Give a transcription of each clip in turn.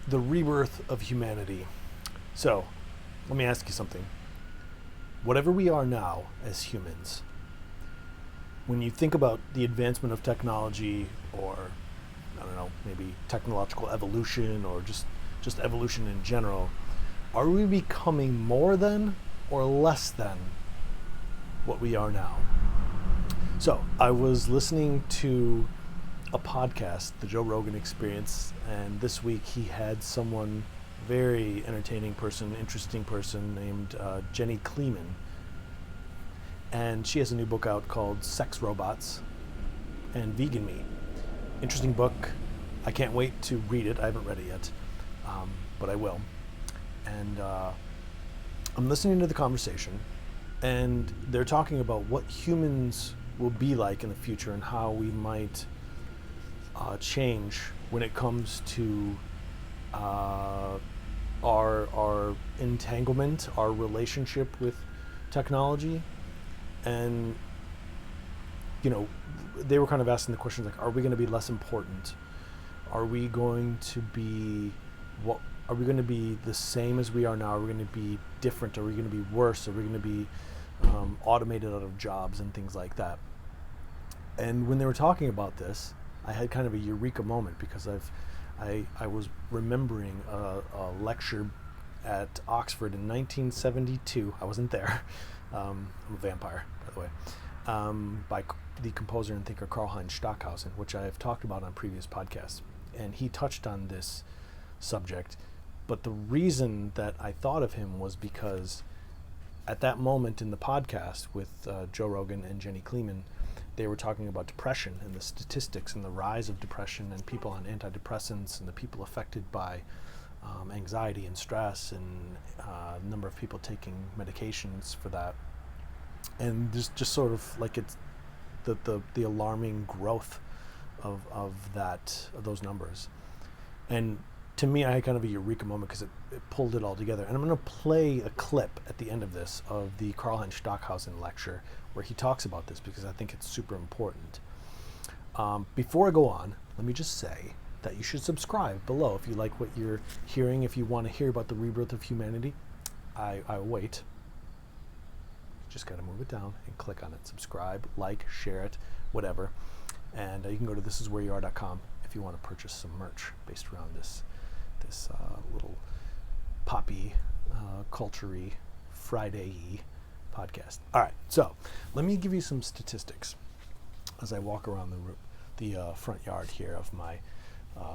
the rebirth of humanity. So, let me ask you something. Whatever we are now as humans, when you think about the advancement of technology, or I don't know, maybe technological evolution, or just evolution in general, are we becoming more than or less than what we are now? So, I was listening to a podcast, the Joe Rogan Experience, and this week he had someone, very entertaining person, interesting person, named Jenny Kleeman. And she has a new book out called Sex Robots and Vegan Meat. Interesting book. I can't wait to read it. I haven't read it yet, but I will. And I'm listening to the conversation, and they're talking about what humans will be like in the future and how we might change when it comes to our entanglement, our relationship with technology. And they were kind of asking the questions like, are we going to be less important? Are we going to be are we going to be the same as we are now? Are we going to be different? Are we going to be worse? Are we going to be automated out of jobs and things like that? And when they were talking about this, I had kind of a eureka moment, because I was remembering a lecture at Oxford in 1972. I wasn't there. I'm a vampire, by the way, by the composer and thinker Karlheinz Stockhausen, which I have talked about on previous podcasts. And he touched on this subject. But the reason that I thought of him was because at that moment in the podcast with Joe Rogan and Jenny Kleeman, they were talking about depression and the statistics and the rise of depression and people on antidepressants and the people affected by anxiety and stress, and the number of people taking medications for that. And there's just sort of like it's the alarming growth of those numbers. And to me, I had kind of a eureka moment, because it pulled it all together. And I'm going to play a clip at the end of this of the Karlheinz Stockhausen lecture where he talks about this, because I think it's super important. Before I go on, let me just say that you should subscribe below if you like what you're hearing. If you want to hear about the rebirth of humanity, I wait. Just got to move it down and click on it. Subscribe, like, share it, whatever. And you can go to thisiswhereyouare.com if you want to purchase some merch based around this little poppy, culture-y, Friday-y podcast. All right, so let me give you some statistics as I walk around the front yard here of my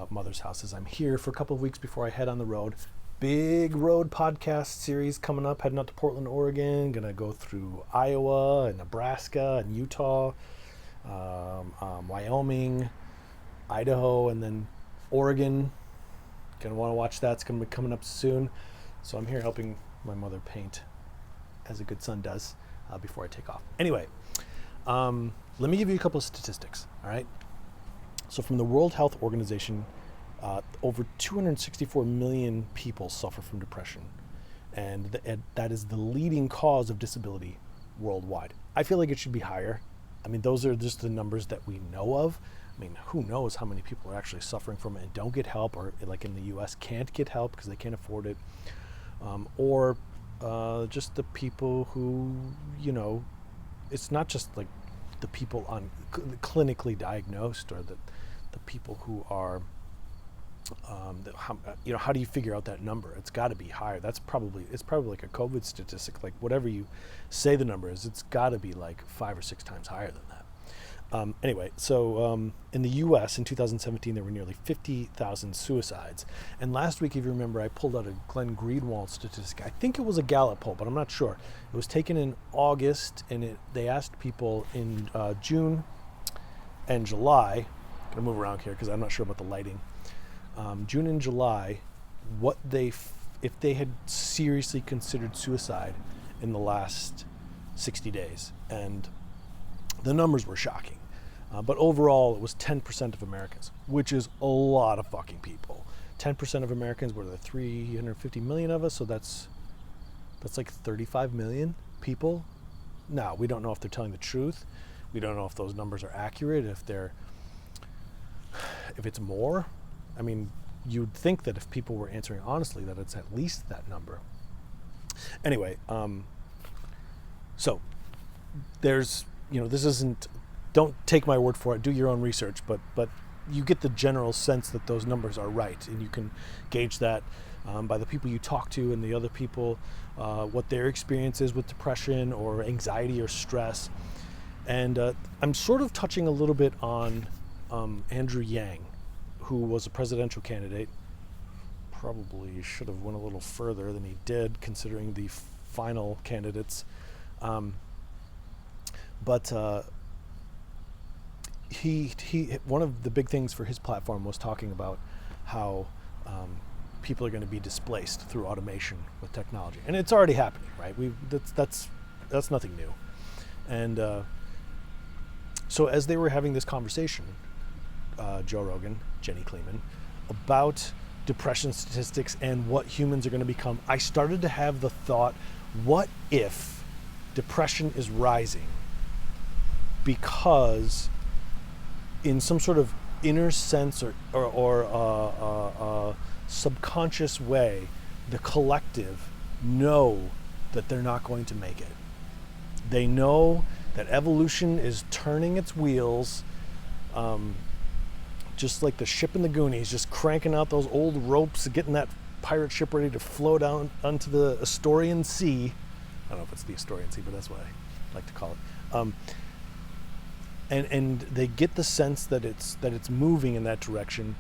mother's house, as I'm here for a couple of weeks before I head on the road. Big road podcast series coming up, heading out to Portland, Oregon. Gonna go through Iowa and Nebraska and Utah, Wyoming, Idaho, and then Oregon. Gonna want to watch that. It's gonna be coming up soon. So I'm here helping my mother paint, as a good son does, before I take off. Anyway, let me give you a couple of statistics, all right? So from the World Health Organization, over 264 million people suffer from depression, and that is the leading cause of disability worldwide. I feel like it should be higher. I mean, those are just the numbers that we know of. I mean, who knows how many people are actually suffering from it and don't get help, or like in the US can't get help because they can't afford it, or just the people who, it's not just like the people on clinically diagnosed, or the people who are, how do you figure out that number? It's got to be higher. It's probably like a COVID statistic. Like whatever you say the number is, it's got to be like 5 or 6 times higher than that. Anyway, so in the U.S. in 2017, there were nearly 50,000 suicides. And last week, if you remember, I pulled out a Glenn Greenwald statistic. I think it was a Gallup poll, but I'm not sure. It was taken in August, and they asked people in June and July. I'm going to move around here because I'm not sure about the lighting. June and July, if they had seriously considered suicide in the last 60 days. And the numbers were shocking. But overall, it was 10% of Americans, which is a lot of fucking people. 10% of Americans, were there 350 million of us? So that's like 35 million people. Now, we don't know if they're telling the truth. We don't know if those numbers are accurate, if it's more. I mean, you'd think that if people were answering honestly, that it's at least that number. Anyway, so there's, this isn't, don't take my word for it, do your own research, but you get the general sense that those numbers are right, and you can gauge that by the people you talk to and the other people, what their experience is with depression or anxiety or stress. And I'm sort of touching a little bit on Andrew Yang, who was a presidential candidate. Probably should have went a little further than he did, considering the final candidates. But he one of the big things for his platform was talking about how people are going to be displaced through automation with technology, and it's already happening, right? That's nothing new. And so as they were having this conversation, Joe Rogan, Jenny Kleeman, about depression statistics and what humans are going to become, I started to have the thought, what if depression is rising because in some sort of inner sense or subconscious way, the collective know that they're not going to make it. They know that evolution is turning its wheels, just like the ship in the Goonies, just cranking out those old ropes, getting that pirate ship ready to float out onto the Astorian Sea. I don't know if it's the Astorian Sea, but that's what I like to call it. And they get the sense that it's moving in that direction,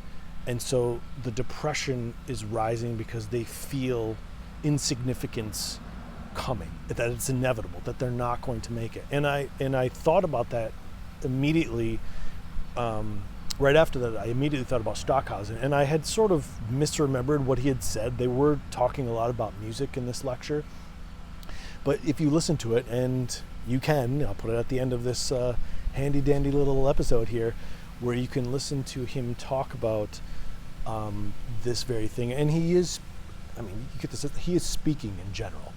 and so the depression is rising because they feel insignificance coming, that it's inevitable, that they're not going to make it. And I thought about that immediately. Right after that, I immediately thought about Stockhausen, and I had sort of misremembered what he had said. They were talking a lot about music in this lecture, but if you listen to it, and you can, I'll put it at the end of this handy dandy little episode here, where you can listen to him talk about this very thing. And he is, you get this, he is speaking in general,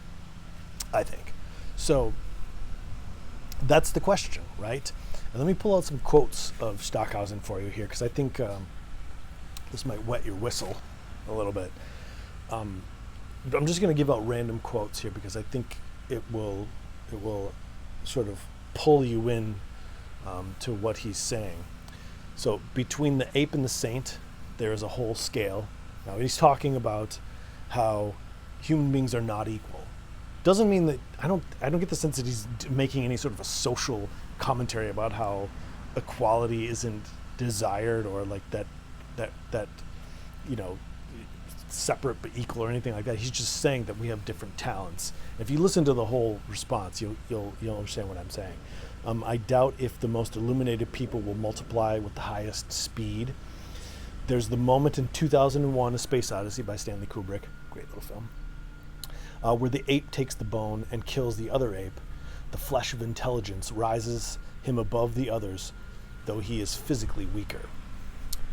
I think. So that's the question, right? And let me pull out some quotes of Stockhausen for you here, because I think this might wet your whistle a little bit. I'm just going to give out random quotes here because I think it will sort of pull you in to what he's saying. So between the ape and the saint, there is a whole scale. Now he's talking about how human beings are not equal. Doesn't mean that I don't get the sense that he's making any sort of a social commentary about how equality isn't desired, or like that separate but equal or anything like that. He's just saying that we have different talents. If you listen to the whole response, you'll understand what I'm saying. I doubt if the most illuminated people will multiply with the highest speed. There's the moment in 2001, A Space Odyssey by Stanley Kubrick, great little film, where the ape takes the bone and kills the other ape. The flesh of intelligence rises him above the others, though he is physically weaker.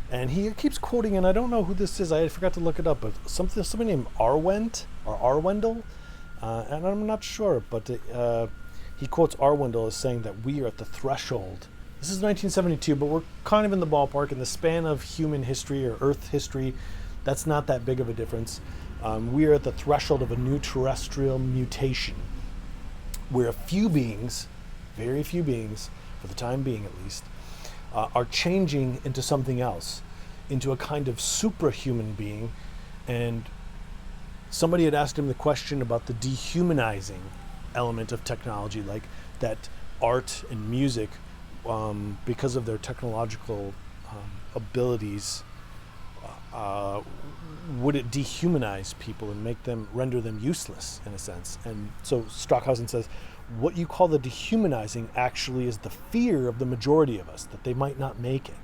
And he keeps quoting, and I don't know who this is, I forgot to look it up, but somebody named Arwendel, and I'm not sure, but he quotes Arwendel as saying that we are at the threshold. This is 1972, but we're kind of in the ballpark. In the span of human history or Earth history, that's not that big of a difference. We are at the threshold of a new terrestrial mutation, where a few beings, very few beings, for the time being at least, are changing into something else, into a kind of suprahuman being. And somebody had asked him the question about the dehumanizing element of technology, like that art and music, because of their technological abilities, would it dehumanize people and render them useless in a sense? And so Stockhausen says, what you call the dehumanizing actually is the fear of the majority of us that they might not make it.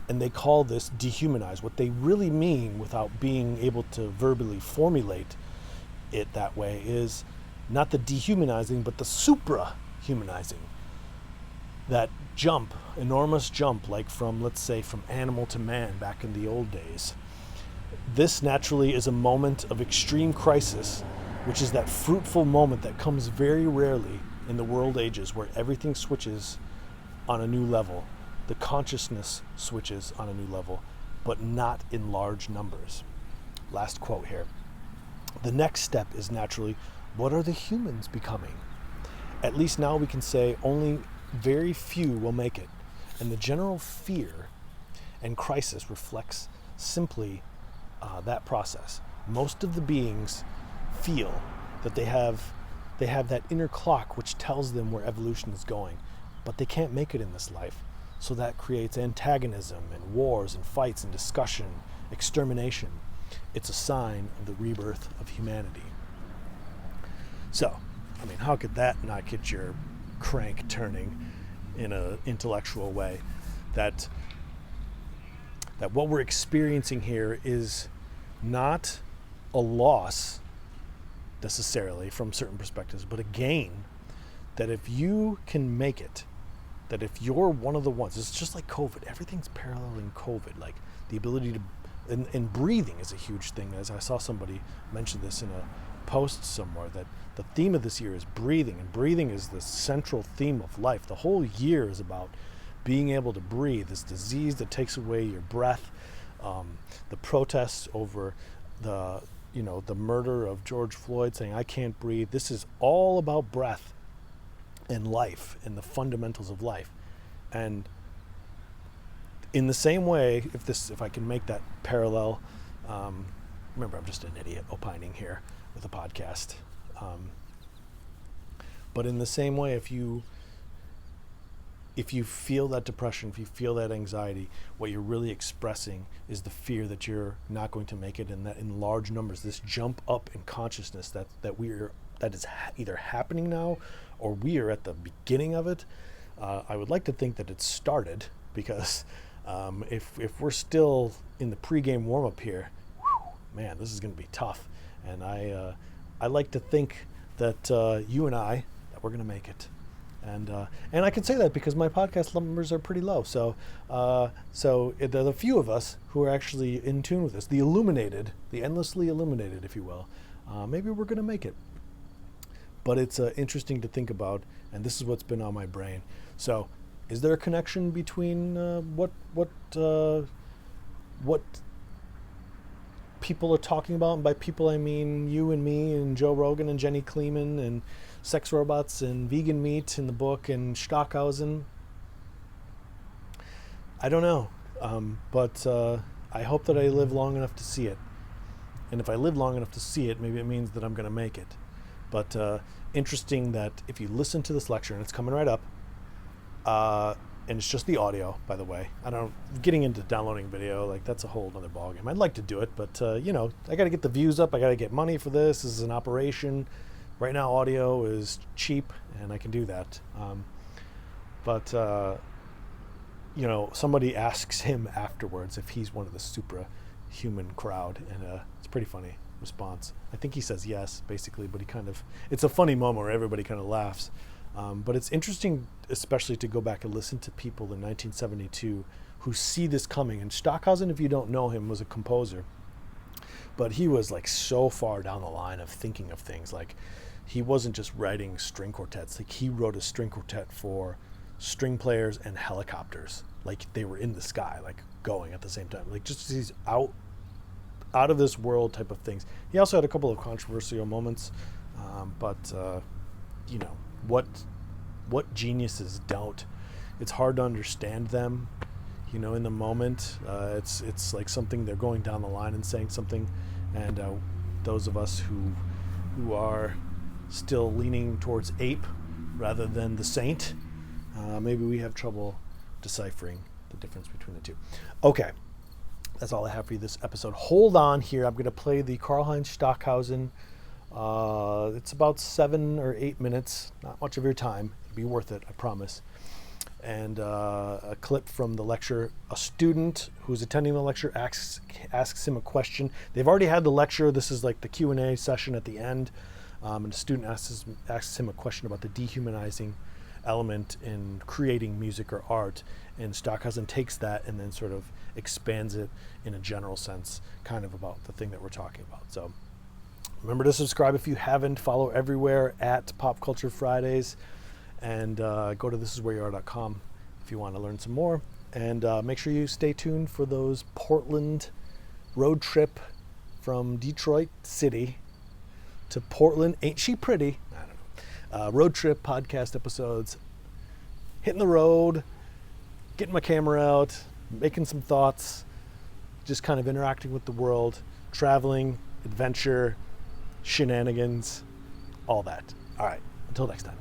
And they call this dehumanize. What they really mean, without being able to verbally formulate it that way, is not the dehumanizing, but the supra-humanizing. That jump, enormous jump, like from, let's say, from animal to man back in the old days. This naturally is a moment of extreme crisis, which is that fruitful moment that comes very rarely in the world ages, where everything switches on a new level. The consciousness switches on a new level. but not in large numbers. Last quote here. The next step is naturally, what are the humans becoming? At least now we can say only very few will make it. And the general fear and crisis reflects simply that process. Most of the beings feel that they have that inner clock which tells them where evolution is going, but they can't make it in this life. So that creates antagonism and wars and fights and discussion, extermination. It's a sign of the rebirth of humanity. So, I mean, how could that not get your crank turning in an intellectual way? That what we're experiencing here is not a loss necessarily from certain perspectives, but a gain. That if you can make it, that if you're one of the ones, it's just like COVID, everything's paralleling COVID, like the ability to, and breathing is a huge thing. As I saw somebody mention this in a post somewhere, that the theme of this year is breathing, and breathing is the central theme of life. The whole year is about being able to breathe. This disease that takes away your breath, the protests over the murder of George Floyd, saying I can't breathe. This is all about breath and life and the fundamentals of life. And in the same way, if I can make that parallel, remember I'm just an idiot opining here with a podcast. But in the same way, if you feel that depression, if you feel that anxiety, what you're really expressing is the fear that you're not going to make it, and that in large numbers, this jump up in consciousness that is either happening now or we are at the beginning of it. I would like to think that it started, because if we're still in the pregame warm-up here, man, this is going to be tough. And I like to think that you and I, that we're going to make it. And I can say that because my podcast numbers are pretty low. So there's a few of us who are actually in tune with this. The illuminated, the endlessly illuminated, if you will. Maybe we're going to make it. But it's interesting to think about, and this is what's been on my brain. So, is there a connection between what people are talking about? And by people, I mean you and me and Joe Rogan and Jenny Kleeman and sex robots and vegan meat in the book and Stockhausen. I don't know, but I hope that I live long enough to see it. And if I live long enough to see it, maybe it means that I'm going to make it. But interesting that if you listen to this lecture, and it's coming right up, and it's just the audio, by the way. Getting into downloading video, like that's a whole other ballgame. I'd like to do it, but I got to get the views up. I got to get money for this. This is an operation. Right now, audio is cheap, and I can do that. But somebody asks him afterwards if he's one of the superhuman crowd, and it's a pretty funny response. I think he says yes, basically, but it's a funny moment where everybody kind of laughs. But it's interesting, especially to go back and listen to people in 1972 who see this coming. And Stockhausen, if you don't know him, was a composer. But he was like so far down the line of thinking of things. Like he wasn't just writing string quartets. Like he wrote a string quartet for string players and helicopters. Like they were in the sky, like going at the same time. Like just these out of this world type of things. He also had a couple of controversial moments. But what geniuses don't. It's hard to understand them, in the moment. It's like something they're going down the line and saying something, and those of us who are still leaning towards ape rather than the saint, maybe we have trouble deciphering the difference between the two. Okay, that's all I have for you this episode. Hold on here. I'm going to play the Karlheinz Stockhausen. It's about 7 or 8 minutes, not much of your time. It'll be worth it, I promise. And a clip from the lecture. A student who's attending the lecture asks him a question. They've already had the lecture. This is like the Q&A session at the end. And the student asks him a question about the dehumanizing element in creating music or art. And Stockhausen takes that and then sort of expands it in a general sense, kind of about the thing that we're talking about. So remember to subscribe if you haven't. Follow everywhere at Pop Culture Fridays. And go to thisiswhereyouare.com if you want to learn some more. And make sure you stay tuned for those Portland road trip from Detroit City to Portland. Ain't she pretty? I don't know. Road trip podcast episodes. Hitting the road, getting my camera out, making some thoughts, just kind of interacting with the world, traveling, adventure, shenanigans, all that. All right, until next time.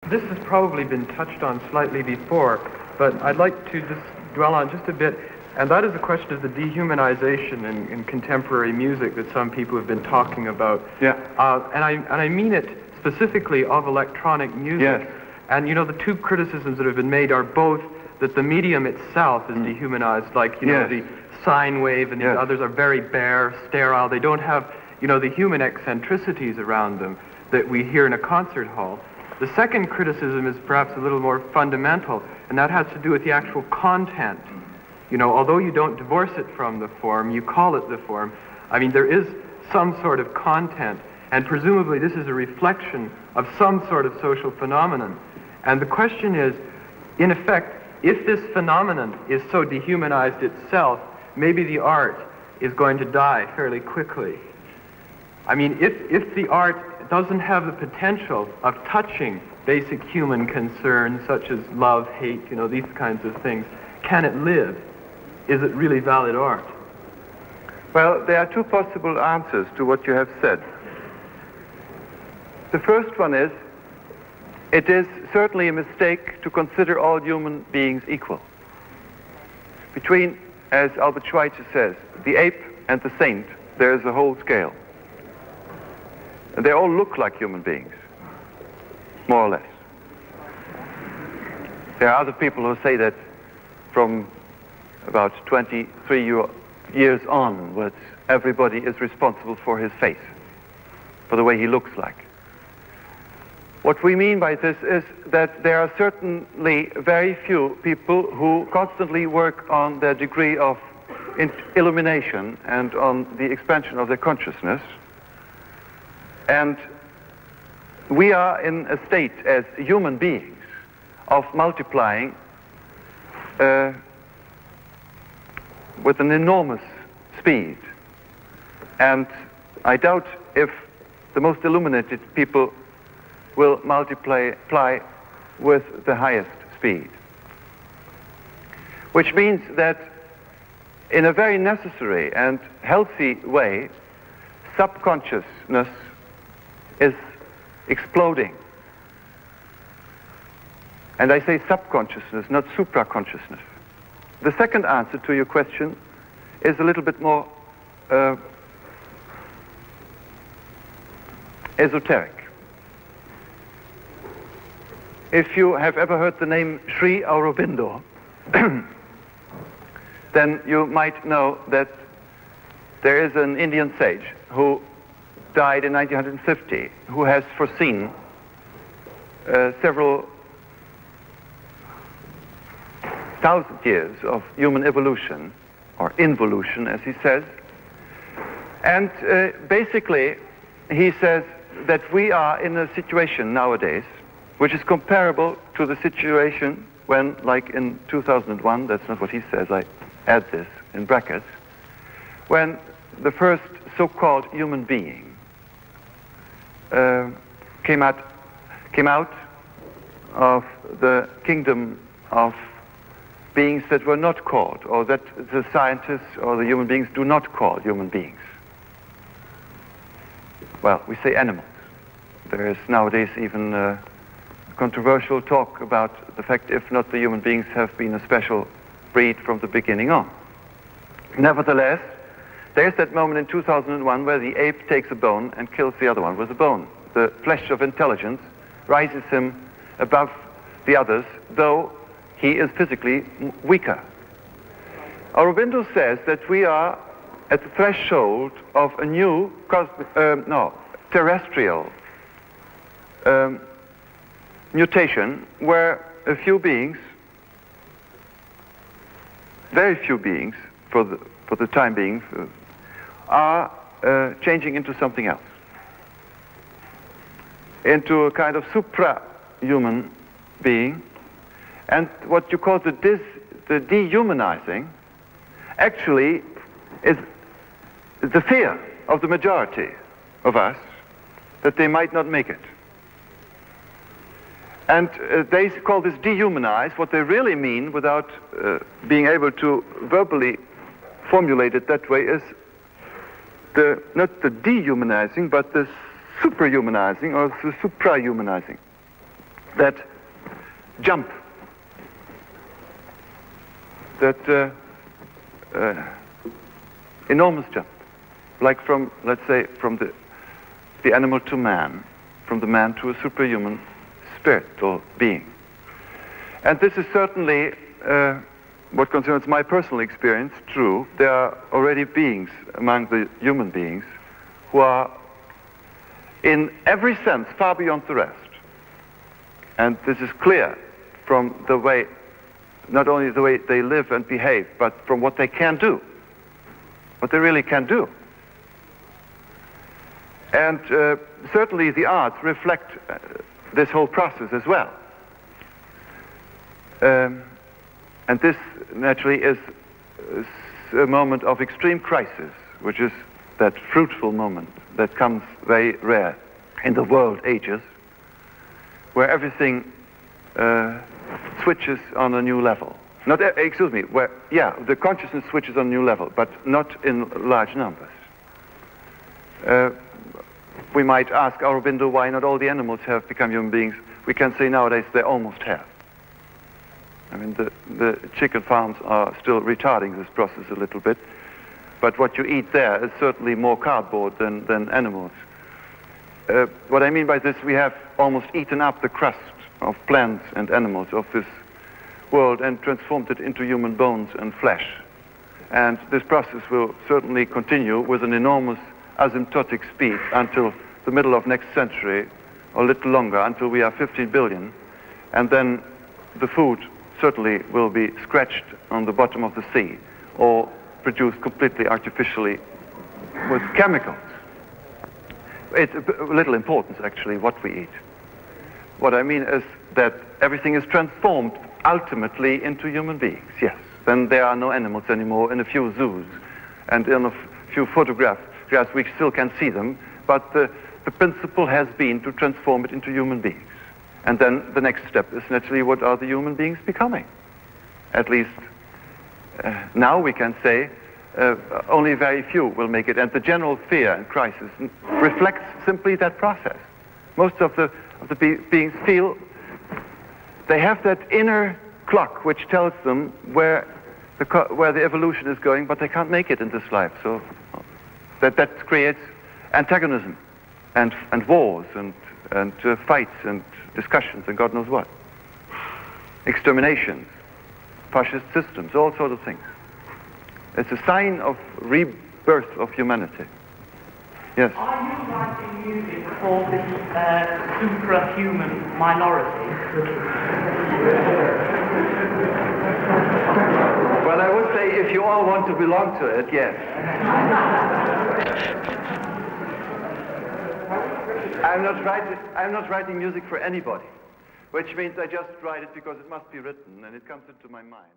This has probably been touched on slightly before, but I'd like to just dwell on just a bit, and that is the question of the dehumanization in contemporary music that some people have been talking about. Yeah. And I mean it specifically of electronic music. Yes. And the two criticisms that have been made are both that the medium itself is dehumanized, like Yes. the sine wave and these Yes. others are very bare, sterile. They don't have the human eccentricities around them that we hear in a concert hall. The second criticism is perhaps a little more fundamental, and that has to do with the actual content. Although you don't divorce it from the form, you call it the form. I mean, there is some sort of content, and presumably this is a reflection of some sort of social phenomenon. And the question is, in effect, if this phenomenon is so dehumanized itself, maybe the art is going to die fairly quickly. I mean, if the art doesn't have the potential of touching basic human concerns such as love, hate, these kinds of things, can it live? Is it really valid art? Well, there are two possible answers to what you have said. The first one is, it is certainly a mistake to consider all human beings equal. Between, as Albert Schweitzer says, the ape and the saint, there is a whole scale. And they all look like human beings, more or less. There are other people who say that from about 23 years onwards, everybody is responsible for his face, for the way he looks like. What we mean by this is that there are certainly very few people who constantly work on their degree of illumination and on the expansion of their consciousness. And we are in a state as human beings of multiplying with an enormous speed. And I doubt if the most illuminated people will multiply with the highest speed. Which means that in a very necessary and healthy way, subconsciousness is exploding. And I say subconsciousness, not supraconsciousness. The second answer to your question is a little bit more esoteric. If you have ever heard the name Sri Aurobindo, then you might know that there is an Indian sage who died in 1950, who has foreseen several thousand years of human evolution, or involution, as he says. And basically, he says that we are in a situation nowadays which is comparable to the situation when, like in 2001, that's not what he says, I add this in brackets, when the first so-called human being came out of the kingdom of beings that were not called, or that the scientists or the human beings do not call human beings. Well, we say animals. There is nowadays even controversial talk about the fact if not the human beings have been a special breed from the beginning on. Nevertheless, there's that moment in 2001 where the ape takes a bone and kills the other one with a bone. The flesh of intelligence rises him above the others, though he is physically weaker. Aurobindo says that we are at the threshold of a new terrestrial mutation where a few beings, very few beings for the time being, are changing into something else, into a kind of supra-human being. And what you call the dehumanizing actually is the fear of the majority of us that they might not make it. And they call this dehumanize. What they really mean, without being able to verbally formulate it that way, is not the dehumanizing, but the superhumanizing or the suprahumanizing. That jump, that enormous jump, like from, let's say, from the animal to man, from the man to a superhuman spirit or being. And this is certainly, what concerns my personal experience, true. There are already beings among the human beings who are in every sense far beyond the rest. And this is clear from the way, not only the way they live and behave, but from what they can do, what they really can do. And certainly the arts reflect this whole process as well. And this naturally is a moment of extreme crisis, which is that fruitful moment that comes very rare in the world ages, where everything switches on a new level. Not, excuse me, where, yeah, the consciousness switches on a new level, but not in large numbers. We might ask Aurobindo why not all the animals have become human beings. We can say nowadays they almost have. I mean, the chicken farms are still retarding this process a little bit, but what you eat there is certainly more cardboard than animals. What I mean by this, we have almost eaten up the crust of plants and animals of this world and transformed it into human bones and flesh. And this process will certainly continue with an enormous asymptotic speed until the middle of next century, or a little longer, until we are 15 billion. And then the food certainly will be scratched on the bottom of the sea or produced completely artificially with chemicals. It's a little importance, actually, what we eat. What I mean is that everything is transformed ultimately into human beings, yes. Then there are no animals anymore in a few zoos and in a few photographs. Yes, we still can see them, but the principle has been to transform it into human beings. And then the next step is naturally, what are the human beings becoming? At least now we can say only very few will make it. And the general fear and crisis reflects simply that process. Most of the beings feel they have that inner clock which tells them where the evolution is going, but they can't make it in this life. So that creates antagonism and wars and fights and discussions and God knows what. Exterminations, fascist systems, all sorts of things. It's a sign of rebirth of humanity. Yes? Are you writing music for this suprahuman minority? Well, I would say if you all want to belong to it, yes. I'm not writing music for anybody, which means I just write it because it must be written and it comes into my mind.